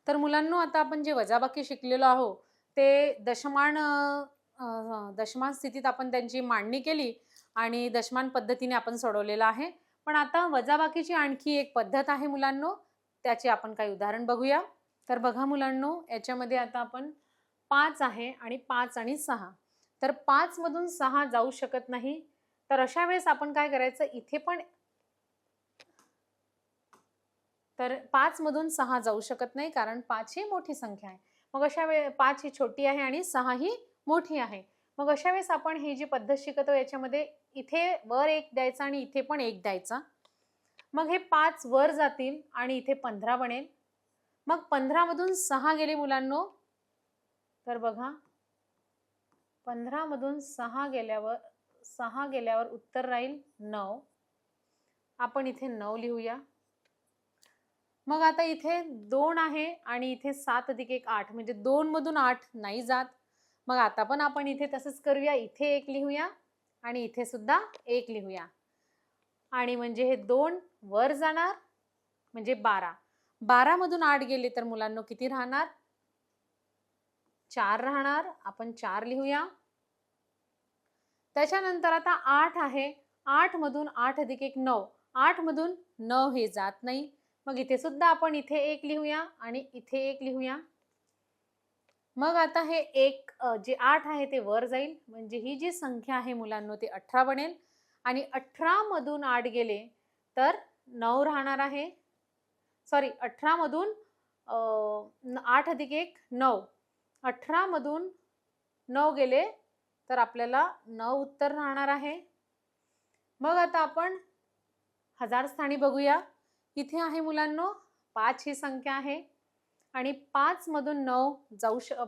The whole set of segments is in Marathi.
तर मुलांनो, आता आपण जे वजाबाकी शिकलेलो आहोत ते दशमान स्थितीत आपण त्यांची मांडणी केली आणि दशमान पद्धतीने आपण सोडवलेलं आहे. पण आता वजाबाकीची आणखी एक पद्धत आहे मुलांनो, त्याचे आपण काही उदाहरण बघूया. तर बघा मुलांनो, याच्यामध्ये आता आपण 5 आहे आणि 5 आणि 6. तर 5 मधून 6 जाऊ शकत नाही. तर अशा वेळेस आपण काय करायचं, इथे पण तर 5 मधून 6 जाऊ शकत नाही, कारण 5 ही मोठी संख्या आहे. मग अशा वेळेस 5 ही छोटी आहे आणि 6 ही मोठी आहे. मग अशा वेळेस आपण ही जी पद्धत शिकतो याच्यामध्ये इथे वर 1 द्यायचा आणि इथे पण 1 द्यायचा. मग हे 5 वर जातील आणि इथे 15 बनेल. मग 15 मधून 6 गेले मुलांनो, तर बघा 15 मधून 6 गेल्यावर उत्तर राहील 9. आपण इथे 9 लिहूया. मग आता इथे 2 आहे आणि इथे 7 अधिक 1 8, म्हणजे 2 मधून 8 नाही जात. मग आता पण आपण इथे तसंच करूया, इथे 1 लिहूया आणि इथे सुद्धा 1 लिहूया. आणि म्हणजे हे 2 वर जाणार, म्हणजे 12. 12 मधून 8 गेले तर मुलांनो किती राहणार? 4 राहणार. आपण 4 लिहूया. त्याच्यानंतर आता 8 आहे. 8 मधून 8 अधिक 1 9. 8 मधून 9 हे जात नाही. मग इथे सुद्धा आपण इथे 1 लिहूया आणि इथे 1 लिहूया. मग आता हे 1 जे 8 आहे ते वर जाईल, म्हणजे ही जी संख्या आहे मुलांनो ते 18 बनेल. आणि 18 मधून 8 गेले तर 9 राहणार आहे. सॉरी, 18 मधून 8 अधिक 1 9. 18 मधून 9 गेले तर आपल्याला 9 उत्तर राहणार आहे. मग आता आपण हजार स्थानी बघूया. इथे आहे मुलांनो 5 ही संख्या आहे आणि 5 मधून 9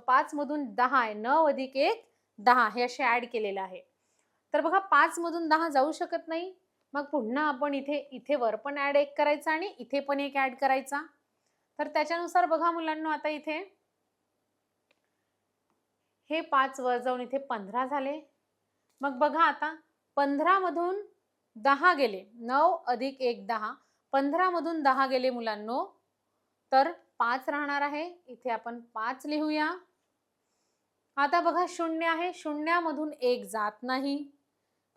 5 मधून 10 आहे. 9 अधिक 1 10 हे असे ऍड केलेलं आहे. तर बघा 5 मधून 10 जाऊ शकत नाही. मग पुन्हा आपण इथे वर पण ऍड 1 करायचा आणि इथे पण 1 ऍड करायचा. तर त्याच्यानुसार बघा मुलांनो, आता इथे हे 5 वर जाऊन इथे 15 झाले. मग बघा आता 15 मधून 10 गेले, 9 अधिक 1 10. 15 मधून 10 गेले मुलांनो तर 5 राहणार आहे. इथे आपण 5 लिहूया. आता बघा 0 आहे. 0 मधून 1 जात नाही.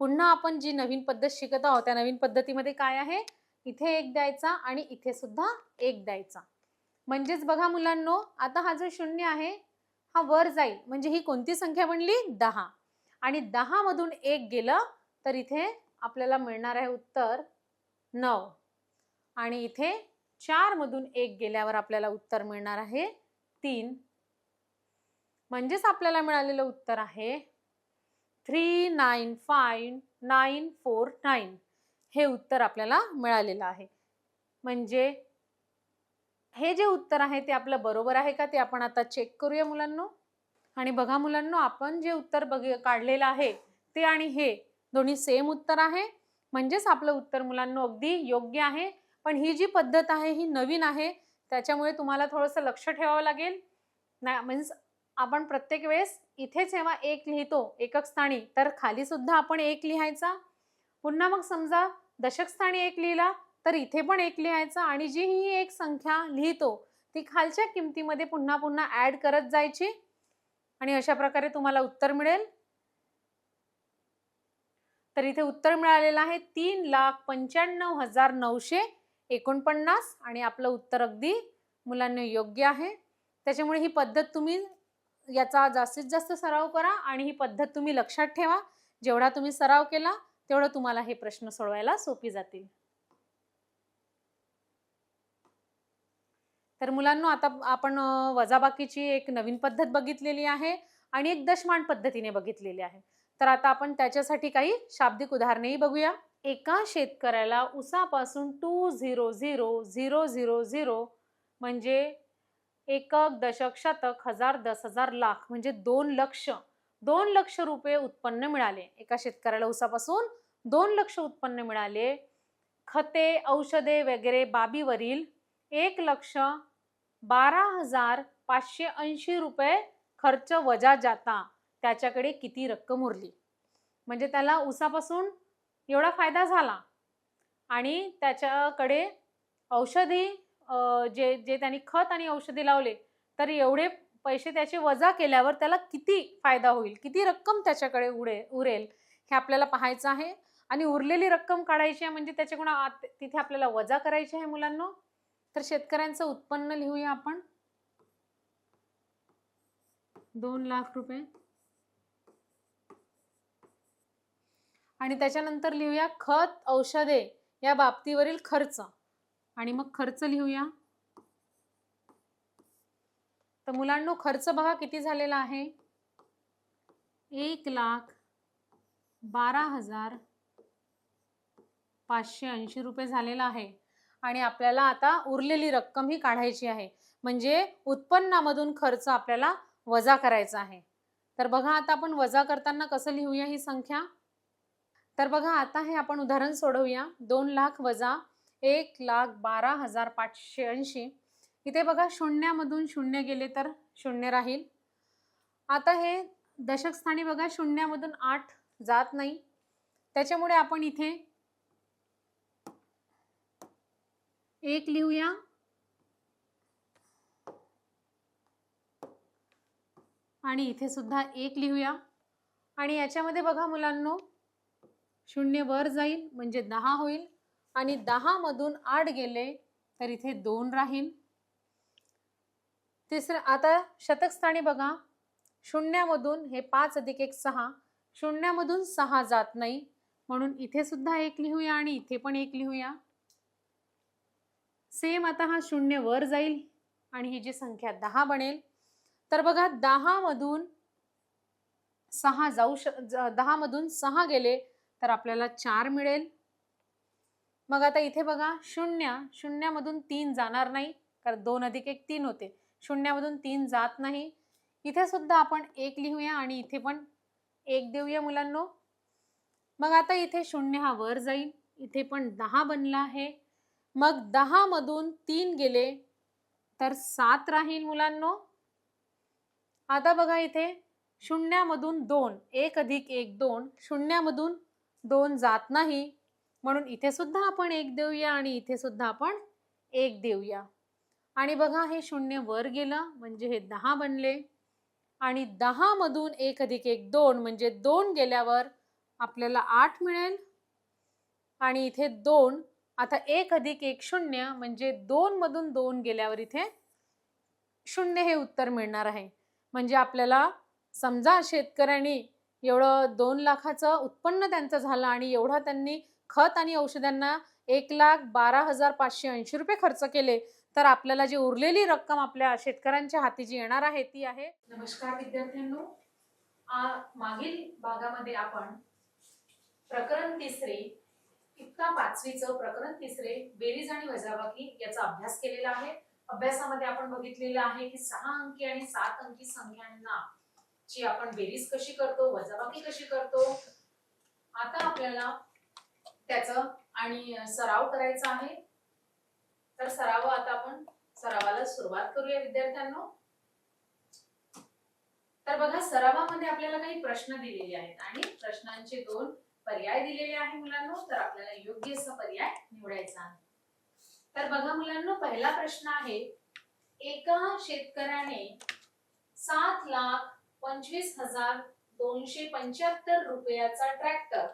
पुन्हा आपण जी नवीन पद्धत शिकत आहोत त्या नवीन पद्धतीमध्ये काय आहे, इथे 1 द्यायचा आणि इथे सुद्धा 1 द्यायचा. म्हणजेच बघा मुलांनो, आता हा जो 0 आहे हा वर जाईल, म्हणजे ही कोणती संख्या बनली? 10. आणि 10 मधून 1 गेलं तर इथे आपल्याला मिळणार आहे उत्तर 9. आणि इथे 4 मधून 1 गेल्यावर आपल्याला उत्तर मिळणार आहे 3. म्हणजेच आपल्याला मिळालेलं उत्तर आहे 395949. हे उत्तर आपल्याला मिळालेलं आहे. म्हणजे हे जे उत्तर आहे ते आपलं बरोबर आहे का ते आपण आता चेक करूया मुलांनो. आणि बघा मुलांनो, आपण जे उत्तर काढलेलं आहे ते आणि हे दोन्ही सेम उत्तर आहे. म्हणजेच आपलं उत्तर मुलांनो अगदी योग्य आहे. पण ही जी पद्धत आहे ही नवीन आहे, त्याच्यामुळे तुम्हाला थोडंसं लक्ष ठेवावं लागेल. मीन्स आपण प्रत्येक वेळेस इथेच जेव्हा 1 लिहितो एकक स्थानी, तर खाली सुद्धा आपण 1 लिहायचा. पुन्हा मग समजा दशक स्थानी 1 लिहिला तर इथे पण 1 लिहायचा आणि जी ही एक संख्या लिहितो ती खालच्या किमतीमध्ये पुन्हा पुन्हा ऍड करत जायची आणि अशा प्रकारे तुम्हाला उत्तर मिळेल. तर इथे उत्तर मिळालेलं आहे 3,95,949 आणि आपलं उत्तर अगदी मुलांना योग्य आहे. त्याच्यामुळे ही पद्धत तुम्ही याचा जास्तीत जास्त सराव करा आणि ही पद्धत तुम्ही लक्षात ठेवा. जेवढा तुम्ही सराव केला तेवढं तुम्हाला हे प्रश्न सोडवायला सोपी जातील. तर मुलांनो, आता आपण वजाबाकीची एक नवीन पद्धत बघितलेली आहे आणि एक दशमान पद्धतीने बघितलेली आहे. तर आता आपण त्याच्यासाठी काही शाब्दिक उदाहरणेही बघूया. एका शेतकऱ्याला ऊसापासून 2,0,0,0,0,0 म्हणजे एकक, दशक, शतक, हजार, 10,000, लाख म्हणजे 2 लक्ष रुपये उत्पन्न मिळाले. एका शेतकऱ्याला ऊसापासून 2 लक्ष उत्पन्न मिळाले. खते, औषधे वगैरे बाबीवरील 1,12,580 रुपये खर्च वजा जाता त्याच्याकडे किती रक्कम उरली. म्हणजे त्याला ऊसापासून एवढा फायदा झाला आणि त्याच्याकडे औषधी जे जे त्यांनी खत आणि औषधे लावले तर एवढे पैसे त्याचे वजा केल्यावर त्याला किती फायदा होईल, किती रक्कम त्याच्याकडे उरेल हे आपल्याला पाहायचं आहे. आणि उरलेली रक्कम काढायची आहे म्हणजे त्याच्याकडून तिथे आपल्याला वजा करायची आहे मुलांनो. तर शेतकऱ्यांचं उत्पन्न लिहूया आपण 2,00,000 रुपये आणि त्याच्यानंतर लिहूया खत औषधे या बाबतीवरील खर्च आणि मग खर्च लिहूया. तर मुलांनो खर्च बघा किती झालेला आहे, 1,12,580 रुपये झालेला आहे. आणि आपल्याला आता उरलेली रक्कम ही काढायची आहे म्हणजे उत्पन्नामधून खर्च आपल्याला वजा करायचा आहे. तर बघा आता आपण वजा करताना कसं लिहूया ही संख्या. तर बघा आता हे आपण उदाहरण सोडवूया. 2,00,000 वजा 1,12,580. इथे बघा शून्यामधून शून्य गेले तर शून्य राहील. आता हे दशक स्थानी बघा शून्यामधून 8 जात नाही, त्याच्यामुळे आपण इथे 1 लिहूया आणि इथे सुद्धा 1 लिहूया. आणि याच्यामध्ये बघा मुलांनो शून्य वर जाईल म्हणजे 10 होईल आणि 10 मधून 8 गेले तर इथे 2 राहील. तिसरं आता शतक स्थानी बघा शून्यामधून हे 5 अधिक 1 6, शून्यामधून 6 जात नाही म्हणून इथे सुद्धा 1 लिहूया आणि इथे पण 1 लिहूया. सेम आता हा शून्य वर जाईल आणि ही जी संख्या 10 बनेल. तर बघा 10 मधून 6 गेले तर आपल्याला 4 मिळेल. मग आता इथे बघा शून्यामधून 3 जाणार नाही कारण 2 अधिक 1 3 होते, शून्यामधून 3 जात नाही. इथे सुद्धा आपण 1 लिहूया आणि इथे पण 1 देऊया मुलांनो. मग आता इथे शून्य हा वर जाईल, इथे पण 10 बनला आहे. मग 10 मधून 3 गेले तर 7 राहील मुलांनो. आता बघा इथे शून्यामधून 2 1 अधिक 1 2, शून्यामधून 2 जात नाही म्हणून इथे सुद्धा आपण 1 देऊया आणि इथे सुद्धा आपण 1 देऊया. आणि बघा हे शून्य वर गेलं म्हणजे हे 10 बनले आणि 10 मधून 1 अधिक 1 2 म्हणजे 2 गेल्यावर आपल्याला 8 मिळेल. आणि इथे 2 आता 1 अधिक 1 0 म्हणजे 2 मधून 2 गेल्यावर इथे 0 हे उत्तर मिळणार आहे. म्हणजे आपल्याला समजा शेतकऱ्यांनी एवढं 2 लाखाचं उत्पन्न त्यांचं झालं आणि एवढा त्यांनी खत आणि औषधांना 1,12,580 रुपये खर्च केले तर आपल्याला जी उरलेली रक्कम आपल्या शेतकऱ्यांच्या हाती जी येणार आहे ती आहे. नमस्कार विद्यार्थ्यांनो, मागील भागामध्ये आपण प्रकरण 3 इयत्ता 5वीचं प्रकरण 3 बेरीज आणि वजाबाकी याचा अभ्यास केलेला आहे. अभ्यासामध्ये आपण बघितलेलं आहे की 6 अंकी आणि 7 अंकी संख्यांना ची आपण बेरीज कशी करतो, वजाबाकी कशी करतो. आता आपल्याला त्याचं आणि सराव करायचा आहे. तर आता आपण सरावाला सुरुवात करूया विद्यार्थ्यांनो. तर बघा सरावामध्ये आपल्याला काही प्रश्न दिलेले आहेत आणि प्रश्नांचे 2 पर्याय दिलेले आहे मुलांनो. तर आपल्याला योग्य असा पर्याय निवडायचा आहे. तर बघा मुलांनो पहिला प्रश्न आहे, एका शेतकऱ्याने 7,25,275 रुपयाचा ट्रॅक्टर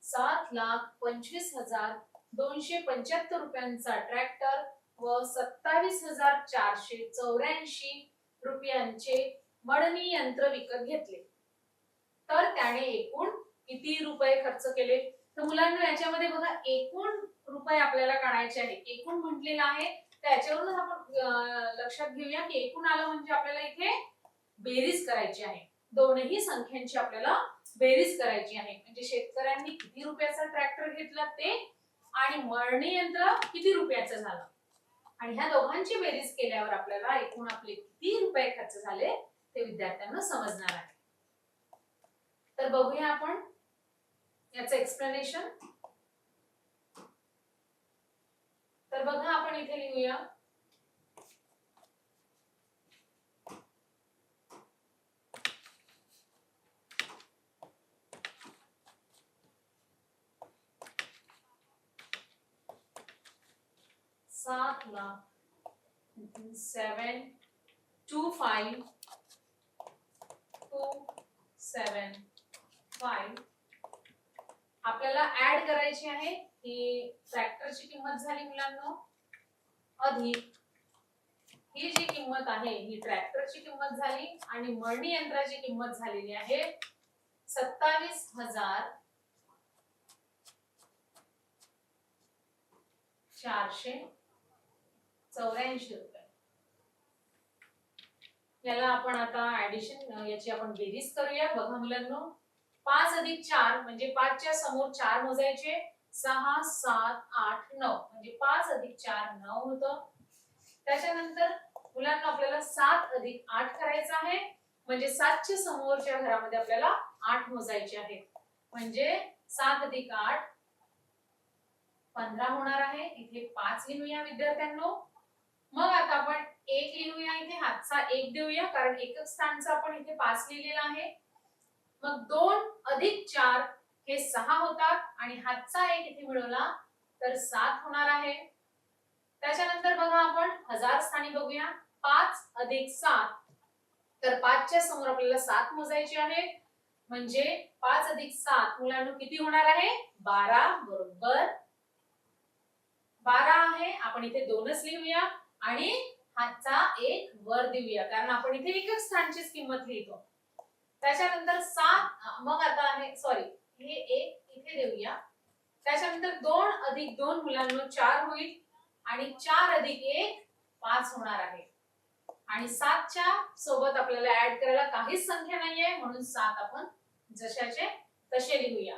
7,25,275 रुपयांचा ट्रॅक्टर व 27,484 रुपयांचे मळणी यंत्र विकत घेतले तर त्याने एकूण किती रुपये खर्च केले. तर मुलांना याच्यामध्ये बघा एकूण रुपये आपल्याला काढायचे आहे. एकूण म्हटलेलं आहे त्याच्यावरून आपण लक्षात घेऊया की एकूण आलं म्हणजे आपल्याला इथे बेरीज करायची आहे. दोनही संख्यांची आपल्याला बेरीज करायची आहे. म्हणजे शेतकऱ्यांनी किती रुपयाचा ट्रॅक्टर घेतला ते आणि मळणी यंत्र किती रुपयाचं झालं आणि ह्या दोघांची बेरीज केल्यावर आपल्याला एकूण आपले किती रुपये खर्च झाले ते विद्यार्थ्यांना समजणार आहे. तर बघूया आपण याचं एक्सप्लेनेशन. तर बघा आपण इथे लिहूया $7,25,275 7 2 5 2 7 5 आपल्याला ऍड करायची आहे. ही ट्रॅक्टरची किंमत झाली मुलांनो, अधिक ही जी किंमत आहे ही ट्रॅक्टरची किंमत झाली आणि मळणी यंत्राची किंमत झालेली आहे 27,484 रुपये. याला आपण आता ऍडिशन याची आपण बेरीज करूया. बघा मुलांनो, 5 अधिक 4 म्हणजे 5 च्या समोर 4 मोजायचे, 6 7 8 9 म्हणजे 5 अधिक 4 9 होतं. त्याच्यानंतर मुलांना आपल्याला 7 अधिक 8 करायचं आहे, म्हणजे 7 च्या समोरच्या घरामध्ये आपल्याला 8 मोजायचे आहेत, म्हणजे 7 अधिक 8 15 होणार आहे. इथे 5 लिहूया विद्यार्थ्यांनो. मग आता आपण 1 लिहूया, इथे हातचा 1 देऊया कारण एकक स्थानचा आपण इथे 5 लिहिलेला आहे. मग 2 अधिक 4 हे 6 होतात आणि हातचा 1 इथे मिळवला तर 7 होणार आहे. त्याच्यानंतर बघा आपण हजार स्थानी बघूया. 5 अधिक 7 तर 5 च्या समोर आपल्याला 7 मोजायचे आहे, म्हणजे 5 अधिक 7 मुलांनो किती होणार आहे? 12. बरोबर 12 आहे. आपण इथे 2च लिहूया आणि हातचा 1 वर देऊया कारण आपण इथे एकक स्थानचीच किंमत लिहितो. त्याच्यानंतर 7 मग आता आहे सॉरी हे 1 इथे देऊया. त्याच्यानंतर 2 अधिक 2 मुलांनो 4 होईल आणि 4 अधिक 1 5 होणार आहे. आणि 7 च्या सोबत आपल्याला ऍड करायला काहीच संख्या नाहीये म्हणून 7 आपण जशाचे तसे लिहूया.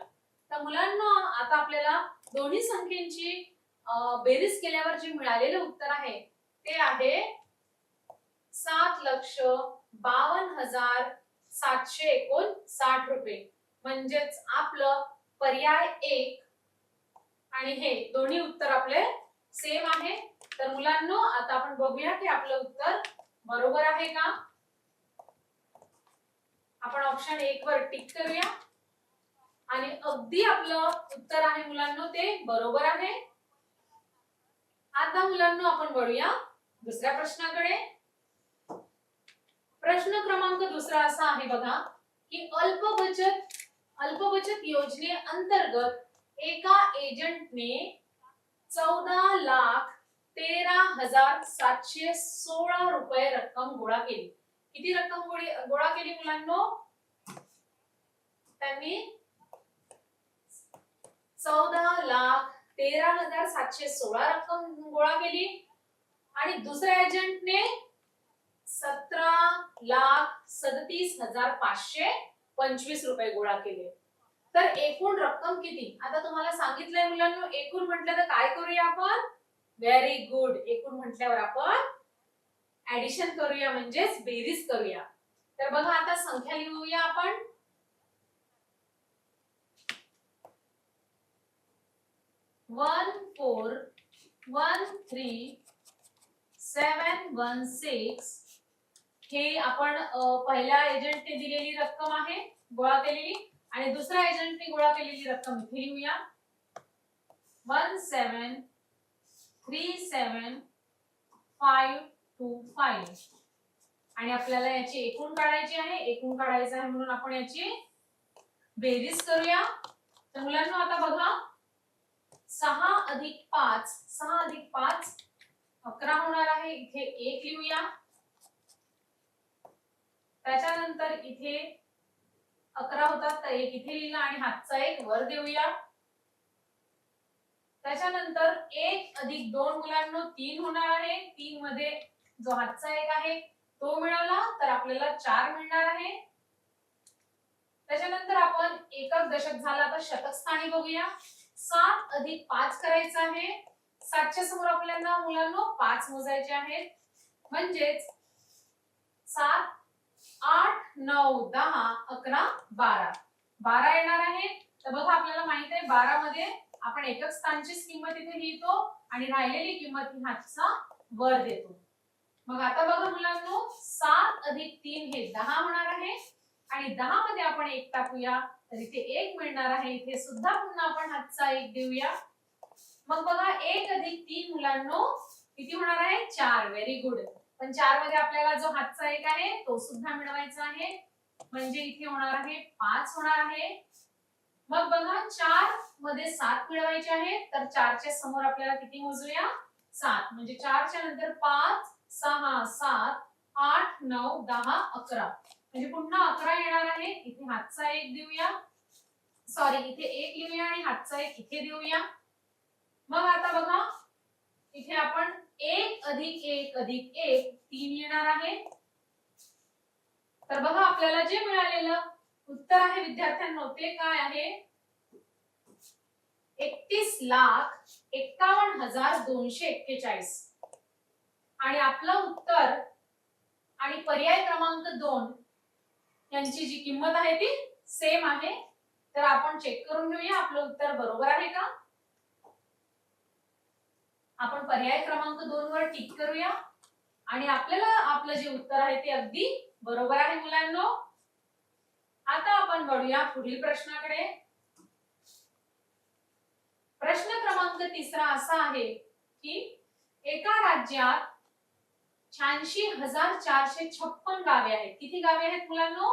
तर मुलांनो आता आपल्याला दोन्ही संख्यांची बेरीज केल्यावर जे मिळालेले उत्तर आहे ते आहे 7,52,759 रुपये. म्हणजेच आपलं पर्याय 1 आणि हे दोन्ही उत्तर आपले सेम आहे. तर मुलांनो आता आपण बघूया की आपलं उत्तर बरोबर आहे का. आपण ऑप्शन 1 वर टिक करूया आणि अगदी आपलं उत्तर आहे मुलांनो ते बरोबर आहे. आता मुलांनो आपण वळूया दुसऱ्या प्रश्नाकडे. प्रश्न क्रमांक दुसरा असा आहे बघा की अल्पबचत योजनेअंतर्गत एका एजंटने 14,13,716 रुपये रक्कम गोळा केली. किती रक्कम गोळा केली मुलांनो? त्यांनी 14,13,716 रक्कम गोळा केली आणि दुसऱ्या एजंटने 17,37,525 रुपये गोळा केले. तर एकूण रक्कम किती? आता तुम्हाला सांगितलंय मुलांनो एकूण म्हटलं तर काय करूया आपण? Very good. एकूण म्हटल्यावर आपण ऍडिशन करूया म्हणजेच बेरीज करूया. तर बघा आता संख्या लिहूया आपण. 1413,716 हे आपण पहिल्या एजंटने दिलेली रक्कम आहे गोळा केलेली आणि दुसऱ्या एजंटने गोळा केलेली रक्कम इथे लिहूया 1737,525 आणि आपल्याला याची एकूण काढायची आहे. एकूण काढायचं आहे म्हणून आपण याची बेरीज करूया. तर मुलांनो आता बघा 6 अधिक 5 11 होणार आहे. इथे 1 लिहूया. त्याच्यानंतर इथे 11 होतात तर 1 इथे लिहिला आणि हातचा 1 वर देऊया. त्याच्यानंतर 1 अधिक 2 मुलांनो 3 होणार आहे. 3 मध्ये जो हातचा 1 आहे तो मिळवला तर आपल्याला 4 मिळणार आहे. त्याच्यानंतर आपण एकक दशक झाला आता शतक स्थानी बघूया. 7 अधिक 5 करायचं आहे. 7 च्या समोर आपल्याला मुलांनो 5 मोजायचे आहेत. म्हणजेच 7 8 9 10 11 12 12 येणार आहे. तर बघा आपल्याला माहित आहे 12 मध्ये आपण एकक स्थानचीच किंमत इथे लिहितो आणि राहिलेली किंमत ही हातचा वर देतो. मग आता बघा मुलांनो 7 अधिक 3 हे 10 होणार आहे आणि 10 मध्ये आपण 1 टाकूया तर इथे 1 मिळणार आहे. इथे सुद्धा पुन्हा आपण हातचा 1 देऊया. मग बघा 1 अधिक 3 मुलांनो किती होणार आहे 4. Very good. पण 4 मध्ये आपल्याला जो हातचा एक आहे तो सुद्धा मिळवायचा आहे, म्हणजे इथे होणार आहे 5 होणार आहे. मग बघा 4 मध्ये 7 मिळवायचे आहे, तर 4 च्या समोर आपल्याला किती मोजूया 7. म्हणजे 4 च्या नंतर 5 6 7 8 9 10 11. म्हणजे पुन्हा 11 येणार आहे. इथे हातचा एक देऊया, सॉरी इथे एक लिहूया आणि हातचा एक इथे देऊया. मग आता बघा इथे आपण 1 अधिक 1 अधिक 1 3 येणार आहे. तर बघा आपल्याला जे मिळालेलं उत्तर आहे विद्यार्थ्यांनो ते काय आहे 31,51,241. आणि आपलं उत्तर आणि पर्याय क्रमांक 2 यांची जी किंमत आहे ती सेम आहे. तर आपण चेक करून घेऊया आपलं उत्तर बरोबर आहे का. आपण पर्याय क्रमांक 2 वर टिक करूया आणि आपल्याला आपलं जे उत्तर आहे ते अगदी बरोबर आहे मुलांनो. आता आपण वळूया पुढील प्रश्नाकडे. प्रश्न क्रमांक 3 असा आहे की एका राज्यात 86,456 गावे आहेत. किती गावे आहेत मुलांनो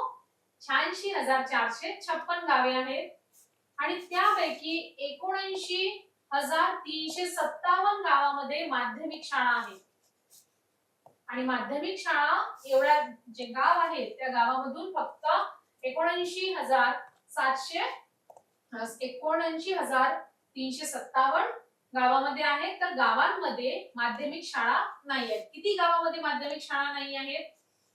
86,456 गावे आहेत. आणि त्यापैकी 79,357 गावामध्ये माध्यमिक शाळा आहेत. आणि माध्यमिक शाळा एवढ्या जे गाव आहेत त्या गावामधून फक्त 79,357 गावामध्ये आहेत. तर गावांमध्ये माध्यमिक शाळा नाही आहेत. किती गावामध्ये माध्यमिक शाळा नाही आहेत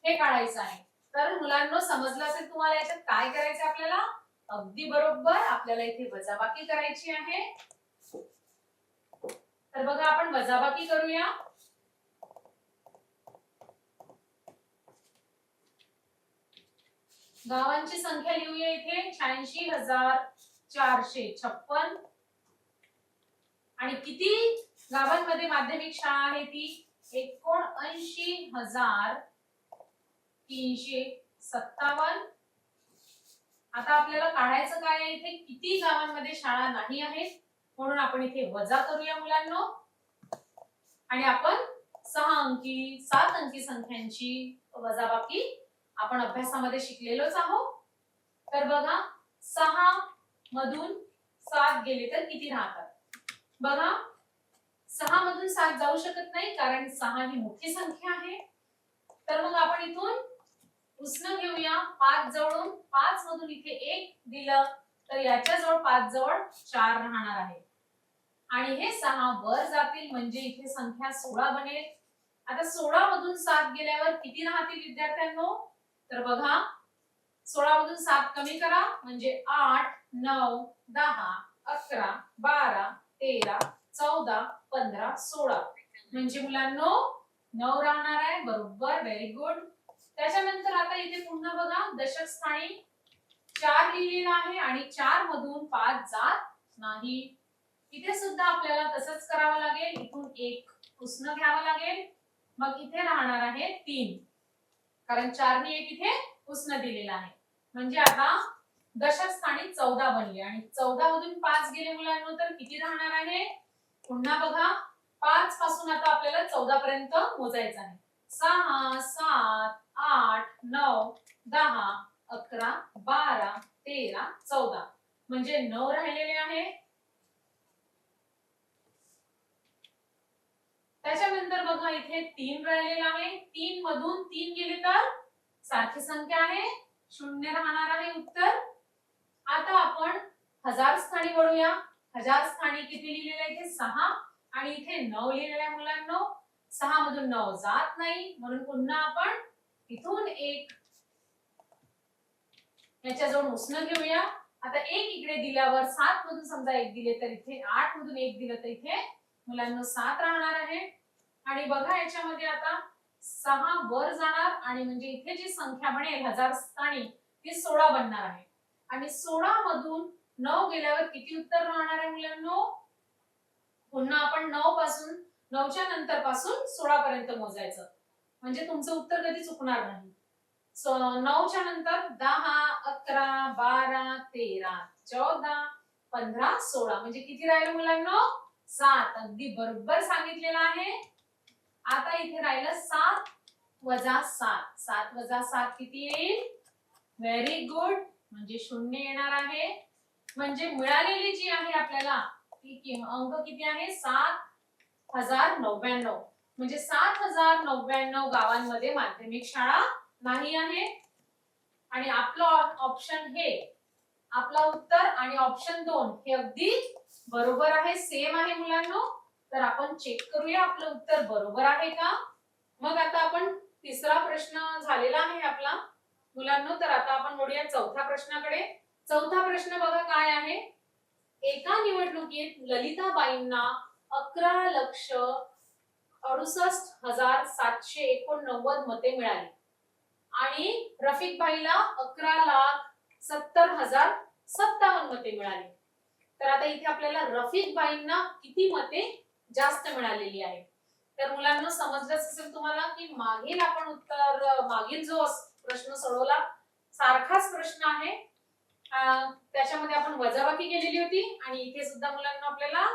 हे काढायचं आहे. तर मुलांनो समजलं असेल तुम्हाला याच्यात काय करायचं आपल्याला. अगदी बरोबर आपल्याला इथे वजाबाकी करायची आहे. तर बघा आपण वजाबाकी करूया. गावांची संख्या लिहूया इथे 86,456. आणि किती गावांमध्ये माध्यमिक शाळा आहे ती 79,357. आता आपल्याला काढायचं काय आहे इथे किती गावांमध्ये शाळा नाही आहेत, म्हणून आपण इथे वजा करूया मुलांनो. आणि आपण 6 अंकी 7 अंकी संख्यांची वजाबाकी आपण अभ्यासामध्ये शिकलेलोच आहोत. तर बघा 6 मधून 7 गेले तर किती राहतात. बघा 6 मधून 7 जाऊ शकत नाही कारण 6 ही मोठी संख्या आहे. तर मग आपण इथून उसनं घेऊया 5 जवळून. 5 मधून इथे 1 दिलं तर याच्या जवळ 5 जवळ 4 राहणार आहे. आणि हे 6 वर जातील म्हणजे इथे संख्या 16 बनेल. आता 16 मधून 7 गेल्यावर किती राहतील विद्यार्थ्यांनो. तर बघा 16 मधून 7 कमी करा म्हणजे 8 9 10 11 12 13 14 15 16. म्हणजे मुलांनो 9 राहणार आहे. बरोबर व्हेरी गुड. त्याच्यानंतर आता इथे पुन्हा बघा दशक स्थानी 4 लिहिलेला आहे आणि 4 मधून 5 जात नाही. इथे सुद्धा आपल्याला तसंच करावं लागेल. इथून 1 उसनं घ्यावं लागेल. मग इथे राहणार आहे 3 कारण 4 ने 1 इथे उसनं दिलेला आहे. म्हणजे आता दशक स्थानी 14 बनले आणि 14 मधून 5 गेले मुलांनो तर किती राहणार आहे. पुन्हा बघा 5 पासून आता आपल्याला 14 पर्यंत मोजायचं आहे. 6 7 8 9 10 11 12 13 14 म्हणजे 9 राहिलेले आहे. त्याच्यानंतर बघा इथे 3 राहिलेला आहे. 3 मधून 3 गेले तर सारखी संख्या आहे 0 राहणार आहे उत्तर. आता आपण हजार स्थानी वळूया. हजार स्थानी किती लिहिलेलं आहे इथे 6 आणि इथे 9 लिहिलेलं आहे मुलांनो. 6 मधून 9 जात नाही म्हणून पुन्हा आपण इथून 1 याच्या जवळ उसनं घेऊया. आता 1 इकडे दिल्यावर 7 मधून समजा 1 दिले तर इथे 8 मधून 1 दिलं तर इथे मुलांना 7 राहणार आहे. आणि बघा याच्यामध्ये आता 6 वर जाणार आणि म्हणजे इथे जी संख्या बनेल हजार स्थानी ती 16 बनणार आहे. आणि 16 मधून 9 गेल्यावर किती उत्तर राहणार आहे मुलांनो. पुन्हा आपण 9 पासून 9च्या नंतर पासून 16 पर्यंत मोजायचं म्हणजे तुमचं उत्तर कधी चुकणार नाही. 9च्या नंतर 10 11 12 13 14 15 16 म्हणजे किती राहिले मुलांनो 7. अगदी बरोबर सांगितलेलं आहे. आता इथे राहिलं 7 वजा 7. 7 वजा 7 किती येईल? व्हेरी गुड, म्हणजे 0 येणार आहे. म्हणजे मिळालेली जी आहे आपल्याला ती अंक किती आहे? 7099. म्हणजे 7099 गावांमध्ये माध्यमिक शाळा नाही आहे. आणि आपलं ऑप्शन हे, आपला उत्तर आणि ऑप्शन 2 हे अगदी बरोबर आहे, सेम आहे मुलांनो. तर आपण चेक करूया आपलं उत्तर बरोबर आहे का. मग आता आपण तिसरा प्रश्न झालेला आहे आपला मुलांनो. तर आता आपण वळूया चौथ्या प्रश्नाकडे. चौथा प्रश्न बघा काय आहे. एका निवडणुकीत ललिताबाईंना 11,68,789 मते मिळाली आणि रफिकभाईला 11,70,057 मते मिळाली. तर आता इथे आपल्याला रफिकभाईंना किती मते जास्त मिळालेली आहे. तर मुलांना समजलंच असेल तुम्हाला की मागील आपण उत्तर, मागील जो प्रश्न सोडवला सारखाच प्रश्न आहे. त्याच्यामध्ये आपण वजाबाकी केलेली होती आणि इथे सुद्धा मुलांना आपल्याला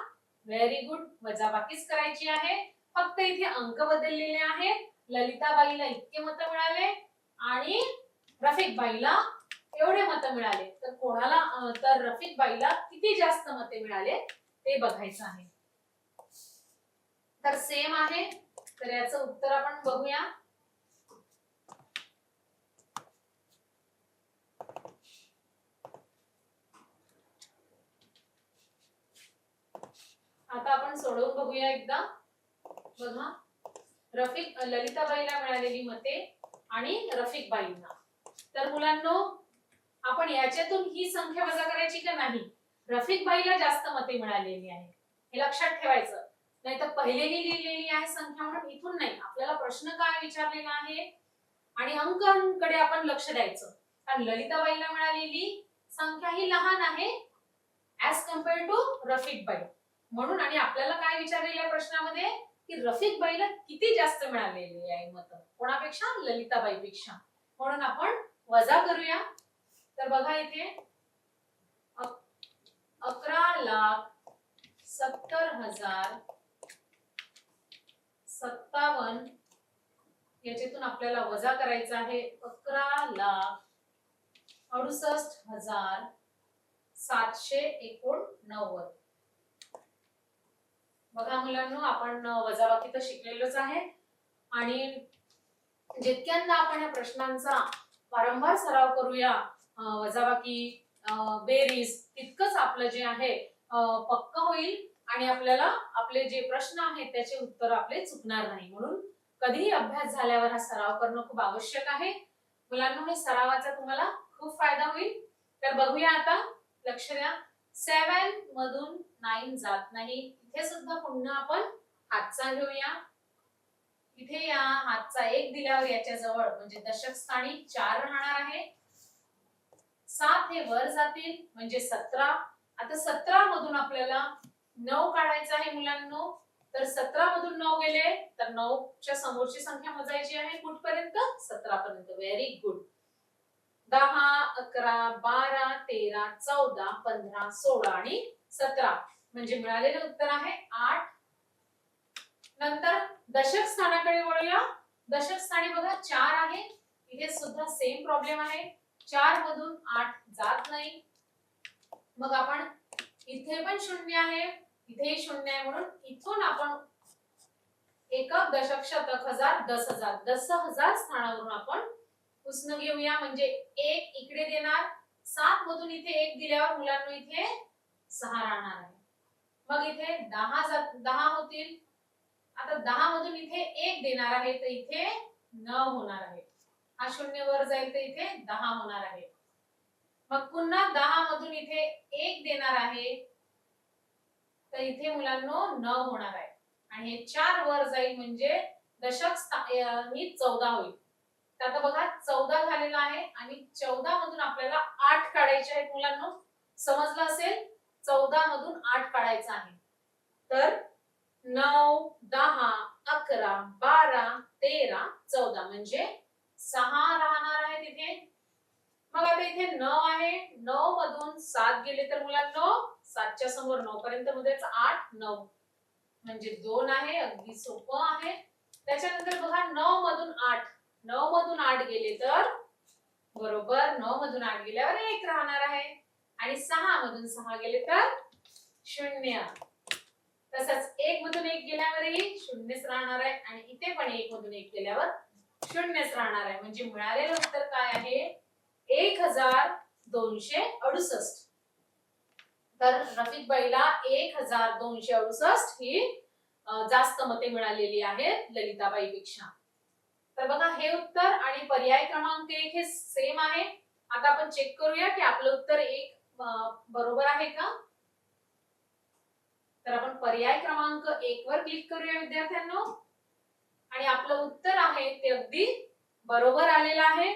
व्हेरी गुड वजाबाकीच करायची आहे. फक्त इथे अंक बदललेले आहेत. ललिताबाईला इतके मत मिळाले आणि रफिकबाईला एवढे मत मिळाले. तर कोणाला, तर रफिकबाईला किती जास्त मते मिळाले ते बघायचं आहे. तर सेम आहे. तर याचं उत्तर आपण बघूया. आता आपण सोडवून बघूया एकदा. बघा, ललिताबाईला मिळालेली मते आणि रफिकबाईंना. तर मुलांनो आपण याच्यातून ही संख्या वजा करायची का नाही? रफिकबाईला जास्त मते मिळालेली आहे हे लक्षात ठेवायचं. नाहीतर पहिलेही लिहिलेली आहे संख्या म्हणून इथून नाही. आपल्याला प्रश्न काय विचारलेला आहे आणि अंकांकडे आपण लक्ष द्यायचं. कारण ललिताबाईला मिळालेली संख्या ही लहान आहे ऍज कम्पेअर टू रफिकबाई म्हणून. आणि आपल्याला काय विचारलेलं आहे प्रश्नामध्ये की रफिकबाईला किती जास्त मिळालेली आहे मत, कोणापेक्षा? ललिताबाईपेक्षा. म्हणून आपण वजा करूया. तर बघा इथे 11,70,057 याच्यातून आपल्याला वजा करायचं आहे 11,68,789. बघा मुलांनो आपण वजाबाकी तर शिकलेलोच आहे आणि जितक्यांदा आपण या प्रश्नांचा वारंवार सराव करूया, वजाबाकी, बेरीज, तितकंच आपलं जे आहे पक्क होईल आणि आपल्याला आपले जे प्रश्न आहेत त्याचे उत्तर आपले चुकणार नाही. म्हणून कधीही अभ्यास झाल्यावर हा सराव करणं खूप आवश्यक आहे. मुलांनो हे सरावाचा तुम्हाला खूप फायदा होईल. तर बघूया आता, लक्ष द्या. 7 मधून 9 जात नाही. इथे सुद्धा पुन्हा आपण हातचा घेऊया. इथे या हातचा 1 दिल्यावर याच्या जवळ म्हणजे दशक स्थानी 4 राहणार आहे. 7 हे वर जातील म्हणजे 17. आता 17 मधून आपल्याला 9 काढायचा आहे मुलांनो. तर 17 मधून 9 गेले तर 9 च्या समोरची संख्या मोजायची आहे कुठपर्यंत? 17 पर्यंत. Very good. 10, 11, 12, 13, 14, 15, 16 आणि 17 म्हणजे मिळालेले उत्तर आहे 8. नंतर दशक स्थानाकडे वळूया. दशक स्थानी बघा 4 आहे. इथे सुद्धा सेम प्रॉब्लेम आहे. 4 मधून 8 जात नाही. मग आपण इथे पण 0 आहे, इथेही 0 आहे. म्हणून इथून आपण एकक, दशक, शतक, हजार, 10,000 10,000 स्थानावरून आपण उसनं घेऊया. म्हणजे 1 इकडे देणार. 7 मधून इथे 1 दिल्यावर मुलांना इथे 6 राहणार आहे. मग इथे 10 होतील. आता 10 मधून इथे 1 देणार आहे तर इथे 9 होणार आहे. हा 0 वर जाईल तर इथे 10 होणार आहे. मग पुन्हा 10 मधून इथे 1 देणार आहे तर इथे मुलांनो 9 होणार आहे. आणि हे 4 वर जाईल म्हणजे दशक स्थानी 14 होईल. तर आता बघा 14 झालेला आहे आणि 14 मधून आपल्याला 8 काढायचे आहेत मुलांनो. समजलं असेल, 14 मधून 8 काढायचं आहे. तर 9, 10, 11, 12, 13, 14 म्हणजे 6 राहणार आहे तिथे. मग आता इथे 9 आहे. 9 मधून 7 गेले तर मुलांनो 7 च्या समोर 9 पर्यंत मोजायचं. 8, 9 म्हणजे 2 आहे. अगदी सोपं आहे. त्याच्यानंतर बघा 9 मधून 8, 9 मधून 8 गेले तर बरोबर 9 मधून 8 गेल्यावर 1 राहणार आहे आणि 6 मधून 6 गेले तर 0. तसंच 1 मधून 1 गेल्यावरही 0च राहणार आहे आणि इथे पण 1 मधून 1 गेल्यावर 0च राहणार आहे. म्हणजे मिळालेलं उत्तर काय आहे 1268. तर रफिक बाईला 1268 ही जास्त मते मिळालेली आहेत ललिताबाईपेक्षा. तर बघा हे उत्तर आणि पर्याय क्रमांक 1 हे सेम आहे. आता आपण चेक करूया की आपलं उत्तर 1 बरोबर आहे का. तर आपण पर्याय क्रमांक 1 वर क्लिक करूया विद्यार्थ्यांनो आणि आपलं उत्तर आहे ते अगदी बरोबर आलेलं आहे.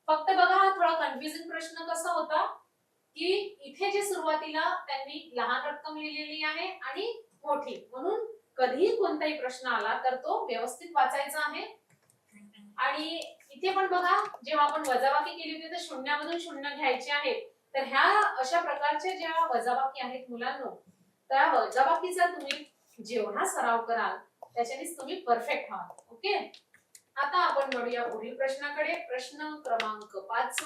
फक्त बघा हा थोडा कन्फ्युजिंग प्रश्न कसा होता की इथे जे सुरुवातीला त्यांनी लहान रक्कम लिहिलेली आहे आणि मोठी, म्हणून कधीही कोणताही प्रश्न आला तर तो व्यवस्थित वाचायचा आहे. आणि इथे पण बघा जेव्हा आपण वजाबाकी केली होती तर शून्यामधून शून्य घ्यायचे आहेत. तर ह्या अशा प्रकारच्या ज्या वजाबाकी आहेत मुलांनो, त्या वजाबाकीचा तुम्ही जेवढा सराव कराल त्याच्यानेच तुम्ही परफेक्ट व्हाल. ओके, आता आपण वळूया पुढील प्रश्नाकडे. प्रश्न क्रमांक 5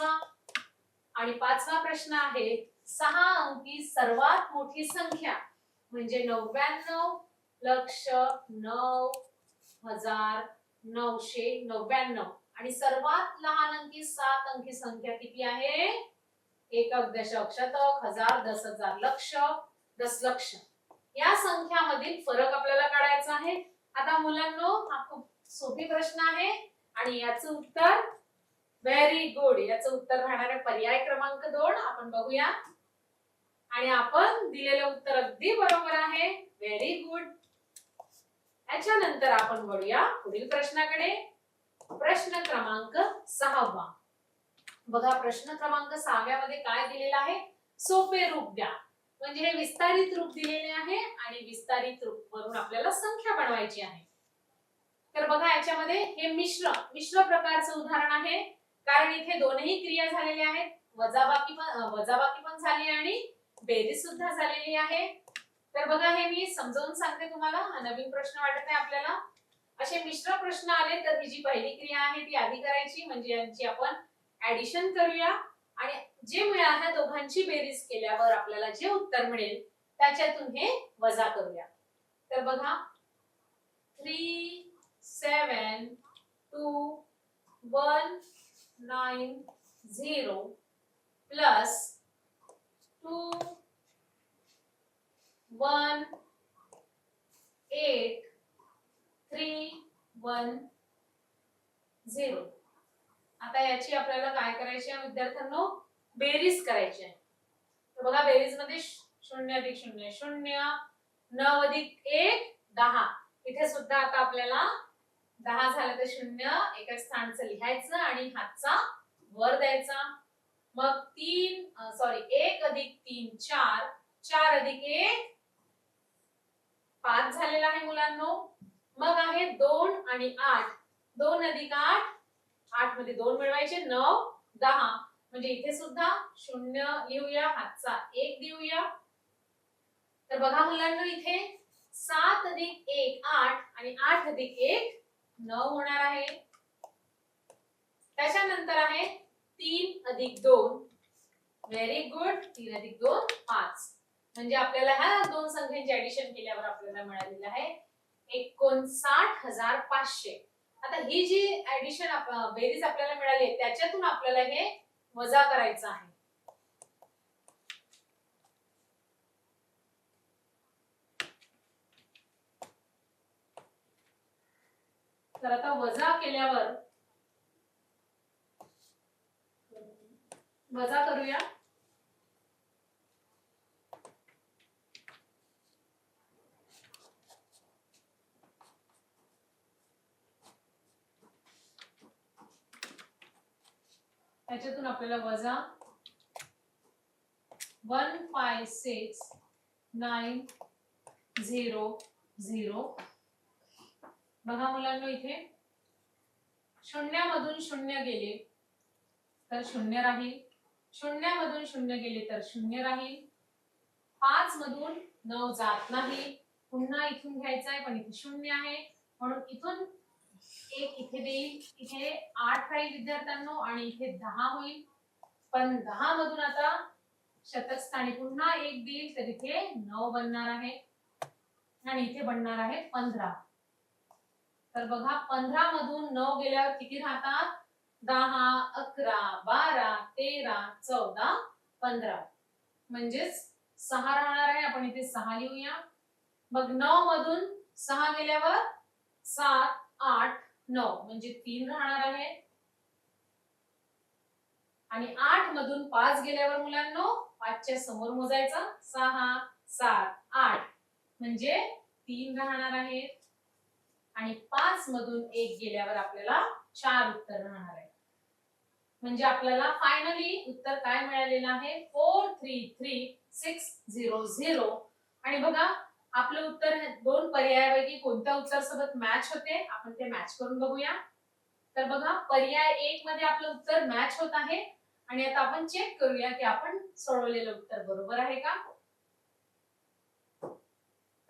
आणि 5वा प्रश्न आहे 6 अंकी सर्वात मोठी संख्या म्हणजे 99,09,999 आणि सर्वात लहान अंकी 7 अंकी संख्या किती आहे? एकक, दशक, शतक, हजार, 10,000, लक्ष, दशलक्ष. या संख्यामधील फरक आपल्याला काढायचा आहे. आता मुलांनो हा खूप सोपी प्रश्न आहे आणि याचं उत्तर व्हेरी गुड. याचं उत्तर राहणार आहे पर्याय क्रमांक 2. आपण बघूया आणि आपण दिलेलं उत्तर अगदी बरोबर आहे. Very good. याच्यानंतर आपण वळूया पुढील प्रश्नाकडे. प्रश्न क्रमांक 6. बघा प्रश्न क्रमांक 6 मध्ये काय दिलेलं आहे? सोपे रूप द्या. म्हणजे हे विस्तारित रूप दिलेले आहे आणि विस्तारित रूप वरून आपल्याला संख्या बनवायची आहे. तर बघा याच्यामध्ये हे मिश्र प्रकारचं उदाहरण आहे, कारण इथे दोनही क्रिया झालेल्या आहेत. वजाबाकी पण झाली आणि बेरीज सुद्धा झालेली आहे. तर बघा हे मी समजावून सांगते तुम्हाला, हा नवीन प्रश्न वाटत आहे आपल्याला. असे मिश्र प्रश्न आले तर ही जी पहिली क्रिया आहे ती आधी करायची, म्हणजे यांची आपण ऍडिशन करूया आणि जे मिळाल्या दोघांची बेरीज केल्यावर आपल्याला जे उत्तर मिळेल त्याच्यातून हे वजा करूया. तर बघा 3 7 2 1 9 0 प्लस 2 1 8 3 1 0. आता याची आपल्याला काय करायची आहे विद्यार्थ्यांनो? बेरीज करायची आहे. तर बघा बेरीज मध्ये 0 अधिक 0 0, 9 अधिक 1 10. इथे सुद्धा आता आपल्याला 10 झालं तर 0 एका स्थानचं लिहायचं आणि हातचा वर द्यायचा. मग 1 अधिक 3 4, 4 अधिक 1 5 झालेला आहे मुलांनो. मग आहे 2 आणि 8, 2 अधिक 8, 8 मध्ये 2 मिळवायचे, 9 10. म्हणजे इथे सुद्धा 0 लिहूया, हातचा 1 देऊया. तर बघा मुलांनो इथे 7 अधिक 1 8 आणि 8 अधिक 1 9 होणार आहे. त्याच्यानंतर आहे 3 अधिक 2. Very good. 3 अधिक 2 5. म्हणजे आपल्याला ह्या दोन संख्यांचे ऍडिशन केल्यावर आपल्याला मिळालेलं आहे 59,500. आता ही जी ऍडिशन बेरीज आपल्याला मिळाली त्याच्यातून आपल्याला हे वजा करायचं आहे. तर आता वजा केल्यावर वजा करूया. त्याच्यातून आपल्याला वजा 156,900. बघा मुलांनो इथे शून्यामधून 0 गेले तर 0 राहील, 0 मधून 0 गेले तर 0 राहील, 5 मधून 9 जात नाही, पुन्हा इथून घ्यायचा आहे पण इथे 0 आहे म्हणून इथून एक इथे देईल, इथे 8 राहील विद्यार्थ्यांनो आणि इथे 10 होईल. पण 10 मधून आता शतक स्थानी पुन्हा 1 देईल तर इथे 9 बनणार आहे आणि इथे बनणार आहे 15. तर बघा 15 मधून 9 गेल्यावर किती राहतात? 10, 11, 12, 13, 14, 15. म्हणजेच 6 राहणार आहे. आपण इथे 6 लिहूया. मग 9 मधून 6 गेल्यावर 7, 8, 9 म्हणजे 3 राहणार आहे. आणि 8 मधून 5 गेल्यावर मुलांनो 5 च्या समोर मोजायचं. 6, 7, 8 म्हणजे 3 राहणार आहेत. आणि 5 मधून 1 गेल्यावर आपल्याला 4 उत्तर राहणार आहे. म्हणजे आपल्याला फायनली उत्तर काय मिळालेलं आहे? 433600. आणि बघा आपलं उत्तर दोन पर्यायापैकी कोणत्या उत्तर सोबत मॅच होते आपण ते मॅच करून बघूया. तर बघा पर्याय 1 मध्ये आपलं उत्तर मॅच होत आहे आणि आता आपण चेक करूया की आपण सोडवलेलं उत्तर बरोबर आहे का.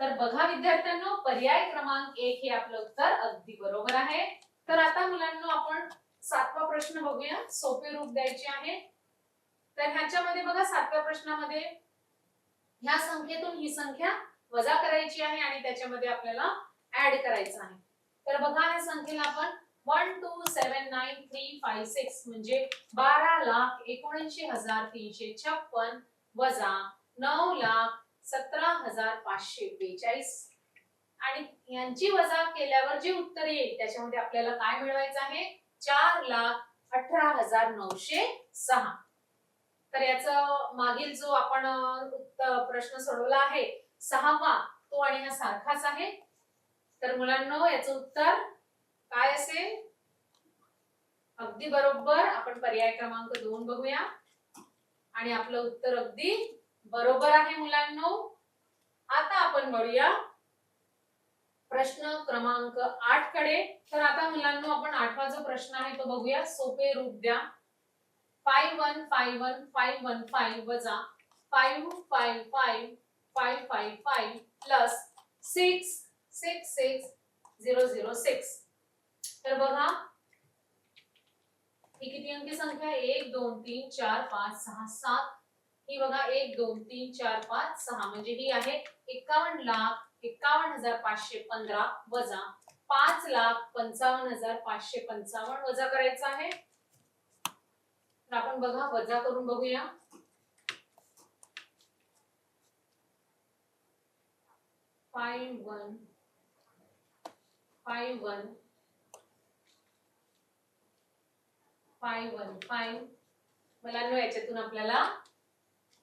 तर बघा विद्यार्थ्यांनो पर्याय क्रमांक 1 हे आपलं उत्तर अगदी बरोबर आहे. तर आता मुलांनो आपण 7वा प्रश्न बघूया. सोपे रूप द्यायचे आहे. तर ह्याच्यामध्ये बघा 7व्या प्रश्नामध्ये ह्या संख्येतून ही संख्या वजा करायची आहे आणि त्याच्यामध्ये आपल्याला ऍड करायचं आहे. तर बघा ह्या संख्येला आपण 1279356 म्हणजे 12,79,356 वजा 9,17,542 आणि यांची वजा केल्यावर जे उत्तर येईल त्याच्यामध्ये आपल्याला काय मिळवायचं आहे? 4,18,906. तर याचं मागील जो आपण प्रश्न सोडवला आहे 6वा तो आणि हा सारखाच आहे. तर मुलांनो याचं उत्तर काय असेल? अगदी बरोबर. आपण पर्याय क्रमांक 2 बघूया आणि आपलं उत्तर अगदी बरोबर आहे मुलांनो. आता आपण वळूया प्रश्न क्रमांक 8 कडे. तर आता मुलांनो आपण 8वा जो प्रश्न आहे तो बघूया. सोपे रूप द्या. 515115 वजा 555555 प्लस 666006. तर बघा ही किती अंकी संख्या आहे? 1 2 3 4 5 6 7. ही बघा 1 2 3 4 5 6 म्हणजे ही आहे 51,51,515 वजा 5,55,555 वजा करायचं आहे. तर आपण बघा वजा करून बघूया. 5151 मुलांनो याच्यातून आपल्याला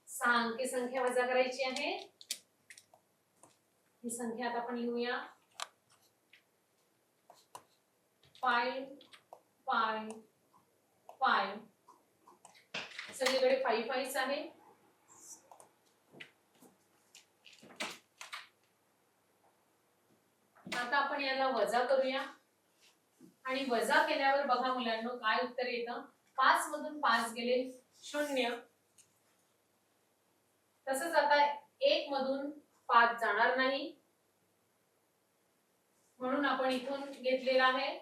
6 अंकी संख्या वजा करायची आहे. ही संख्या आता आपण लिहूया. 5 5 5 सगळीकडे 5 5 आहे. आता आपण याला वजा करूया आणि वजा केल्यावर बघा मुलांनो काय उत्तर येतं? 5 मधून 5 गेले 0. तसंच आता 1 मधून 5 जाणार नाही म्हणून आपण इथून घेतलेला आहे.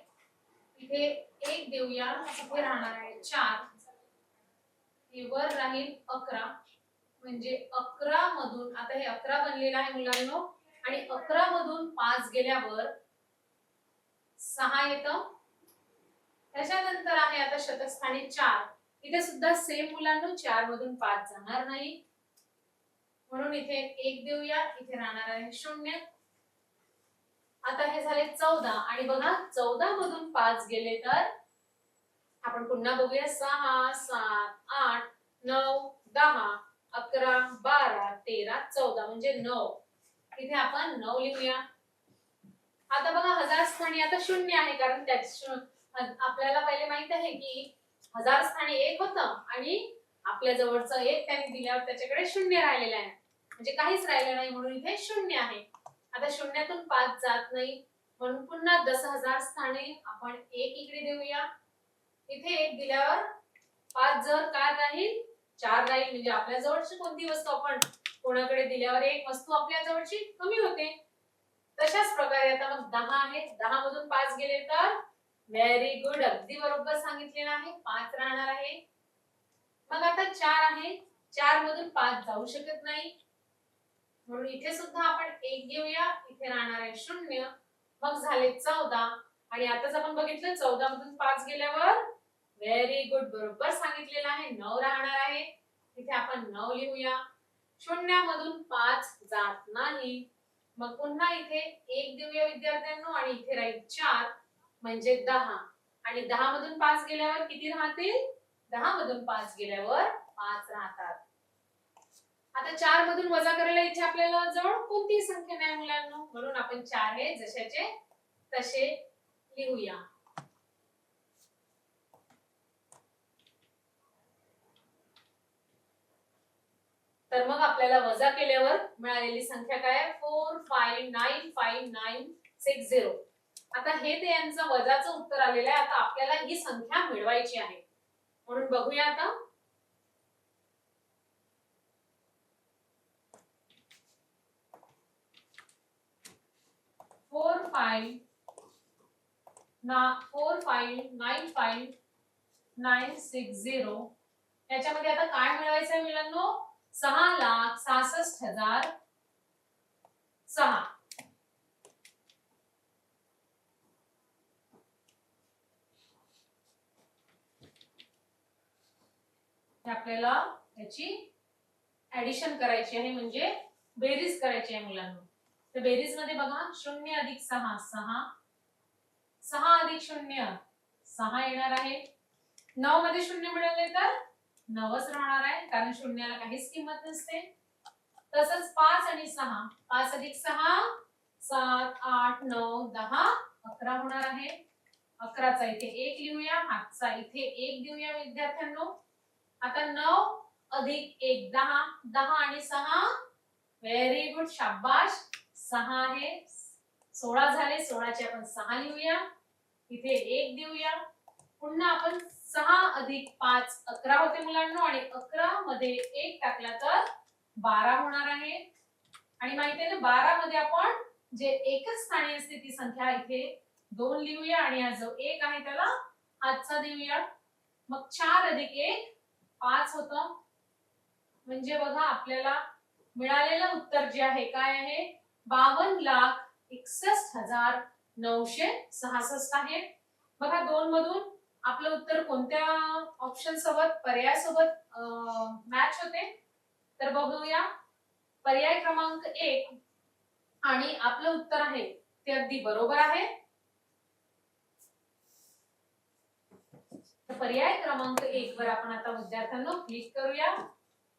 इथे 1 देऊया. इथे राहणार आहे 4. हे वर राहील 11 म्हणजे 11 मधून आता हे 11 बनलेलं आहे मुलांनो आणि 11 मधून 5 गेल्यावर 6 येतं. त्याच्यानंतर आहे आता शतकस्थानी 4. इथे सुद्धा सेम मुलांनो 4 मधून 5 जाणार नाही म्हणून इथे 1 देऊया. इथे राहणार आहे 0. आता हे झाले 14 आणि बघा 14 मधून 5 गेले तर आपण पुन्हा बघूया 6 7 8 9 10 11 12 13 14 म्हणजे 9. इथे आपण 9 लिहूया. आता बघा हजार स्थानी आता 0 आहे कारण आपल्याला पहिले माहित आहे की हजार स्थानी 1 होतं आणि आपल्या जवळचं 1 त्यांनी दिल्यावर त्याच्याकडे 0 राहिलेलं आहे म्हणजे काहीच राहिलं नाही म्हणून इथे 0 आहे. आता 0तून 5 जात नाही म्हणून पुन्हा 10,000 स्थानी आपण 1 इकडे देऊया. इथे 1 दिल्यावर 5 जर काय राहील 4 राहील म्हणजे आपल्या जवळची कोणती वस्तू आपण कोणाकडे दिल्यावर एक वस्तू आपल्या जवळची कमी होते. तशाच प्रकारे आता मग 10 आहे. 10 मधून 5 गेले तर व्हेरी गुड, अगदी बरोबर सांगितलेलं आहे. 5 राहणार आहे. मग आता 4 आहे, 4 मधून 5 जाऊ शकत नाही, म्हणून इथे सुद्धा आपण 1 घेऊया. इथे राहणार आहे 0. मग झाले 14 आणि आताच आपण बघितलं 14 मधून 5 गेल्यावर व्हेरी गुड, बरोबर सांगितलेलं आहे, 9 राहणार आहे. इथे आपण 9 लिहूया. 0 मधून 5 जात नाही, मग पुन्हा इथे 1 देऊया विद्यार्थ्यांनो आणि इथे राहील 4 म्हणजे 10 आणि 10 मधून 5 गेल्यावर किती राहतील? 10 मधून 5 गेल्यावर 5 राहतात. आता 4 मधून वजा करायला इथे आपल्याला जवळ कोणतीही संख्या नाही मुलांनो, म्हणून आपण 4 हे जशाचे तसे लिहूया. तर मग आपल्याला वजा केल्यावर मिळालेली संख्या काय आहे? 4595960. आता हे ते यांचं वजाचं उत्तर आलेलं आहे. आता आपल्याला ही संख्या मिळवायची आहे, म्हणून बघूया आता. Four five 4595960. याच्यामध्ये आता काय मिळवायचं आहे मुलांनो? 6,66,006. आपल्याला याची ऍडिशन करायची आहे, म्हणजे बेरीज करायची आहे मुलांनो. तर बेरीज मध्ये बघा 0 अधिक 6 6, 6 अधिक 0 6 येणार आहे. 9 मध्ये 0 मिळाले तर 9च राहणार आहे, कारण शून्याला काहीच किंमत नसते. तसंच 5 आणि 6, 5 अधिक 6 7 8 9 10 11 होणार आहे. 11चा इथे 1 लिहूया, हातचा इथे 1 देऊया विद्यार्थ्यांनो. आता 9 अधिक 1 10, 10 आणि 6 व्हेरी गुड, शाबाश, 6 आहे. 16 झाले, 16चे आपण 6 लिहूया, इथे 1 देऊया. पुन्हा आपण 6 अधिक 5 11 होते मुलांनो, आणि 11 मध्ये 1 टाकला तर 12 होणार आहे. आणि माहिती आहे ना, 12 मध्ये आपण जे एकच स्थानी असते ती संख्या इथे 2 लिहूया, आणि हा जो 1 आहे त्याला हातचा देऊया. मग 4 अधिक 1 5 होतं, म्हणजे बघा आपल्याला मिळालेलं उत्तर जे आहे काय आहे? 52,61,966 आहे. बघा 2 मधून आपलं उत्तर कोणत्या ऑप्शन सोबत, पर्याय सोबत मॅच होते? तर बघूया. पर्याय क्रमांक 1 आणि आपलं उत्तर आहे ते अगदी बरोबर आहे. तर पर्याय क्रमांक 1 वर आपण आता विद्यार्थ्यांनो क्लिक करूया,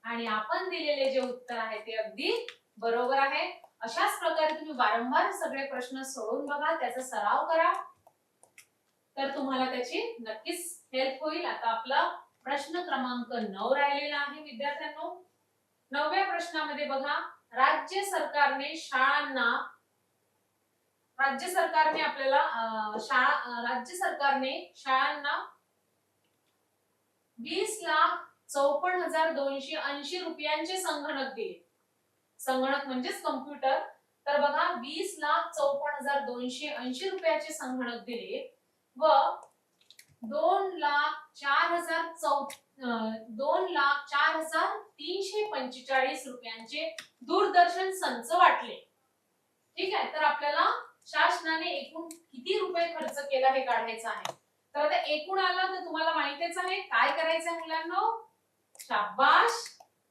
आणि आपण दिलेले जे उत्तर आहे ते अगदी बरोबर आहे. अशाच प्रकारे तुम्ही वारंवार सगळे प्रश्न सोडवून बघा, त्याचा सराव करा, तर तुम्हाला त्याची नक्कीच हेल्प होईल. आता आपला प्रश्न क्रमांक 9 राहिलेला आहे विद्यार्थ्यांनो. 9व्या प्रश्नामध्ये बघा, राज्य सरकारने शाळांना 20,54,280 रुपयांचे संगणक दिले. संगणक म्हणजेच कम्प्युटर. तर बघा 20,54,280 रुपयाचे संगणक दिले व 2,04,345 रुपयांचे दूरदर्शन संच वाटले. ठीक आहे, तर आपल्याला शासनाने एकूण किती रुपये खर्च केला हे काढायचं आहे. तर आता एकूण आलं तर तुम्हाला माहितीच आहे काय करायचं मुलांनो. शाबाश,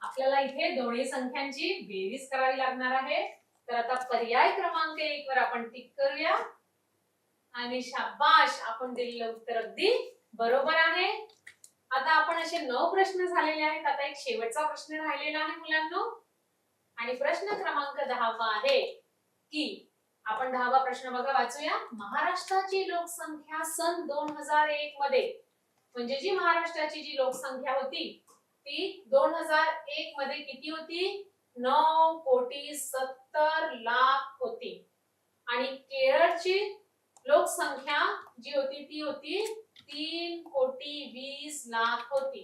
आपल्याला इथे दोन्ही संख्यांची बेरीज करावी लागणार आहे. तर आता पर्याय क्रमांक 1 वर आपण टिक करूया, आणि शाबाश, आपण दिलेलं उत्तर अगदी बरोबर आहे. आता आपण असे 9 प्रश्न झालेले आहेत. आता एक शेवटचा प्रश्न राहिलेला आहे मुलांनो, आणि प्रश्न क्रमांक 10 आहे की आपण 10वा प्रश्न बघा, वाचूया. महाराष्ट्राची लोकसंख्या सन 2001 मध्ये, म्हणजे जी महाराष्ट्राची जी लोकसंख्या होती ती 2001 मध्ये किती होती? 9,70,00,000 होती. आणि केरळची लोकसंख्या जी होती ती होती 3,20,00,000 होती.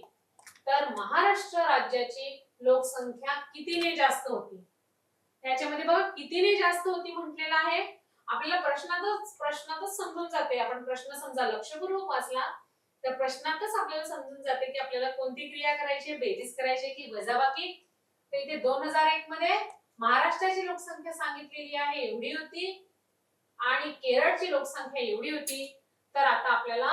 तर महाराष्ट्र राज्याची लोकसंख्या कितीने जास्त होती? त्याच्यामध्ये बघा कितीने जास्त होती म्हटलेलं आहे, आपल्याला प्रश्नातच समजून जाते. आपण प्रश्न समजा लक्षपूर्वक वाचला तर प्रश्नातच आपल्याला समजून जाते की आपल्याला कोणती क्रिया करायची, बेरीज करायची की वजाबाकी. तर इथे 2001 मध्ये महाराष्ट्राची लोकसंख्या सांगितलेली आहे एवढी होती आणि केरळची लोकसंख्या एवढी होती. तर आता आपल्याला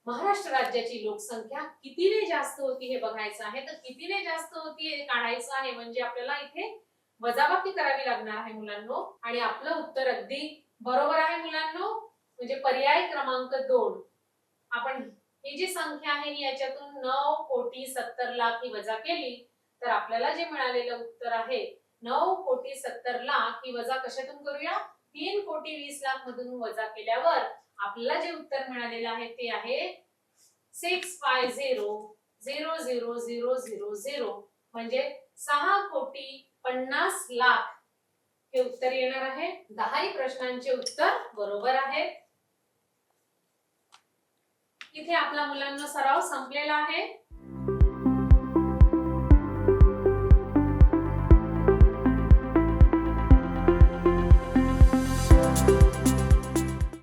महाराष्ट्र राज्याची लोकसंख्या कितीने जास्त होती हे बघायचं आहे. तर कितीने जास्त होती हे काढायचं आहे, म्हणजे आपल्याला इथे वजाबाकी करावी लागणार आहे मुलांनो. आणि आपलं उत्तर अगदी बरोबर आहे मुलांनो. म्हणजे पर्याय क्रमांक 2. आपण ही जी संख्या आहे याच्यातून 9,70,00,000 ही वजा केली तर आपल्याला जे मिळालेलं उत्तर आहे 9,70,00,000 ही वजा कशातून करूया, 3,20,00,000 मधून वजा केल्यावर आपल्याला जे उत्तर मिळालेलं आहे ते आहे 650,000,000 म्हणजे 6,50,00,000 हे उत्तर येणार आहे. 10 प्रश्नांचे उत्तर बरोबर आहे. इथे आपला मुलांना सराव संपलेला आहे.